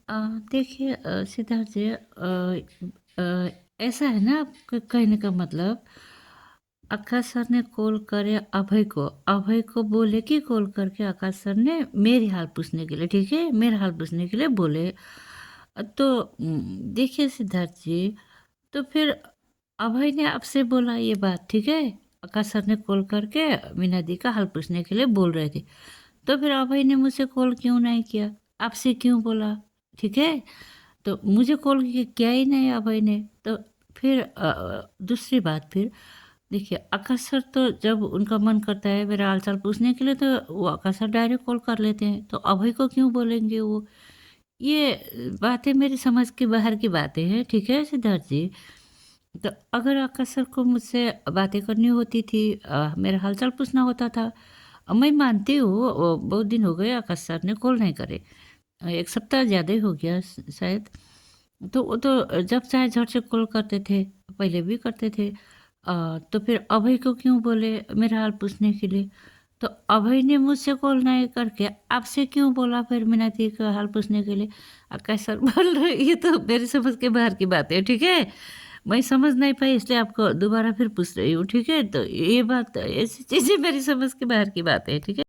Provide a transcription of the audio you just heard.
अ, देखिए सिद्धार्थ जी ऐसा है ना आपके कहने का मतलब आकाश सर ने कॉल करे अभय को बोले कि कॉल करके आकाश सर ने मेरी हाल पूछने के लिए ठीक है मेरा हाल पूछने के लिए बोले तो देखिए सिद्धार्थ जी तो फिर अभय ने आपसे बोला ये बात ठीक है आकाश सर ने कॉल करके मीना दी का हाल पूछने के लिए बोल रहे थे तो फिर अभय ने मुझसे कॉल क्यों नहीं किया आपसे क्यों बोला ठीक है तो मुझे कॉल किया ही नहीं अभय ने तो फिर दूसरी बात फिर देखिए आकाश सर तो जब उनका मन करता है मेरा हाल चाल पूछने के लिए तो वो आकाश सर डायरेक्ट कॉल कर लेते हैं तो अभय को क्यों बोलेंगे वो ये बातें मेरी समझ के बाहर की बातें हैं ठीक है सिद्धार्थ जी तो अगर आकाश सर को मुझसे बातें करनी होती थी मेरा हालचाल पूछना होता था मैं मानती हूँ बहुत दिन हो गए आकाश सर ने कॉल नहीं करे 1 सप्ताह ज़्यादा ही हो गया शायद तो वो तो जब चाहे झट से कॉल करते थे पहले भी करते थे तो फिर अभय को क्यों बोले मेरा हाल पूछने के लिए तो अभय ने मुझसे कॉल नहीं करके आपसे क्यों बोला फिर मीनाती का हाल पूछने के लिए आकाश सर बोल रहे ये तो मेरी समझ के बाहर की बात है ठीक है मैं समझ नहीं पाई इसलिए आपको दोबारा फिर पूछ रही हूँ ठीक है तो ये बात ऐसी चीज़ें मेरी समझ के बाहर की बात है ठीक है